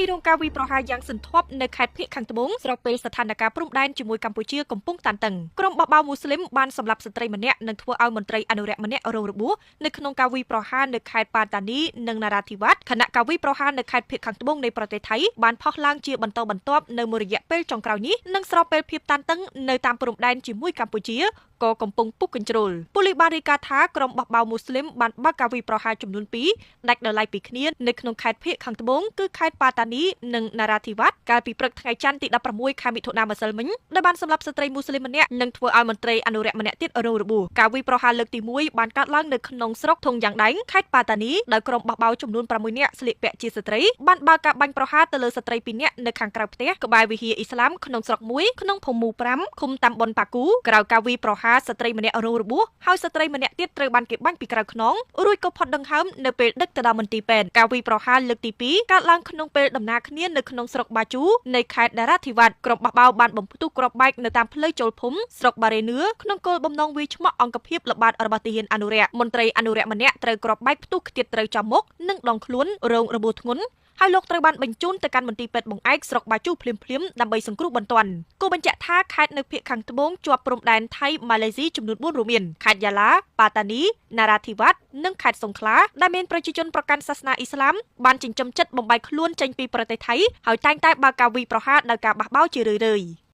រងការវិប្រហារយ៉ាងសន្ធប់នៅខេត្តភៀកខាងត្បូងស្របពេលស្ថានភាពព្រំដែនជាមួយកម្ពុជាកំពុងតានតឹងក្រុមបបោមូស្លីមបានសម្លាប់ស្ត្រីម្នាក់និងធ្វើឲ្យមន្ត្រីអនុរិយម្នាក់រងរបួសនៅក្នុងការវិប្រហារនៅខេត្តប៉ាតានីនិងណារ៉ាធីវ៉ាត់ខណៈការវិប្រហារនៅខេត្តភៀកខាងត្បូងនៃប្រទេសថៃបានផុសឡើងជាបន្តបន្ទាប់នៅមួយរយៈពេលចុងក្រោយនេះនិងស្របពេលភាពតានតឹងនៅតាមព្រំដែនជាមួយកម្ពុជាក៏កំពុងពុះកញ្ជ្រោលប៉ូលីសបានរាយការណ៍ថាក្រុមបបោមូស្លីមបានបើកការវិប្រហារចំនួន2ដាច់ដោយឡែកពីគ្នានៅក្នុងខេត្តភៀកខាងត្បូងគឺខេត្តប៉ាតានីនិងណារ៉ាធីវ៉ាត់កាលពីព្រឹកថ្ងៃច័ន្ទទី16ខែមិថុនាម្សិលមិញដែលបានសម្លាប់ស្ត្រីមូស្លីមម្នាក់និងធ្វើឲ្យមន្ត្រីអនុរិយម្នាក់ទៀតរងរបួសការវិប្រហារលើកទី1បានកើតឡើងនៅក្នុងស្រុកធុងយ៉ាងដែងខេត្តប៉ាតានីដោយក្រុមបបោចំនួន6នាក់ស្លៀកពាក់ជាស្ត្រីបានបើកការបាញ់ប្រហារទៅលើស្ត្រី2នាក់នៅខាងក្រៅផ្ទះក្បែរវិហារអ៊ីស្លាមក្នុងស្រុកមួយក្នុងភូមិមូ5ឃុំតាមបុនប៉ាគូក្រៅការវិប្រហារស្ត្រីម្នាក់រងរបួសហើយស្ត្រីម្នាក់ទៀតត្រូវបានគេបាញ់ពីក្រៅខ្នងរួចក៏ផុតដង្ហើមនៅពេលដឹកទៅដល់មន្ទីរពេទ្យការវិប្រហារលើកទី2កើតឡើងក្នុងពេលដំណើរគ្នានៅក្នុងស្រុកបាជូនៃខេត្តណារ៉ាធីវ៉ាត់ក្រុមបបោបានបំផ្ទុះគ្រាប់បែកនៅតាមផ្លូវចូលភូមិស្រុកបារេនឿក្នុងគោលបំណងវាយឆ្មក់អង្គភាពល្បាតរបស់ទាហានអនុរិយមន្ត្រីអនុរិយម្នាក់ត្រូវគ្រាប់បែកផ្ទុះខ្ទាតត្រូវចំមុខនិងដងខ្លួនរងរបួសធ្ងន់ហើយលោកត្រូវបានបញ្ជូនទៅកាន់មន្ទីរពេទ្យបង្អែកស្រុកបាជូភ្លាមៗដើម្បីសង្គ្រោះបន្ទាន់គូបញ្ជាក់ថាខេត្តនៅភូមិខាងត្បូងជាប់ព្រំដែនថៃម៉ាឡេស៊ីចំនួន4រួមមានខេត្តយ៉ាឡាប៉ាតានីណារ៉ាធីវ៉ាត់និងខេត្តសង្ខឡាដែលមានប្រជាជនប្រកាន់សាសនាអ៊ីស្លាមបានចិញ្ចឹមចិត្តបំបែកខ្លួនចេញពីប្រទេសថៃហើយតែងតែបើកការវាយប្រហារដោយការបះបោរជារឿយៗ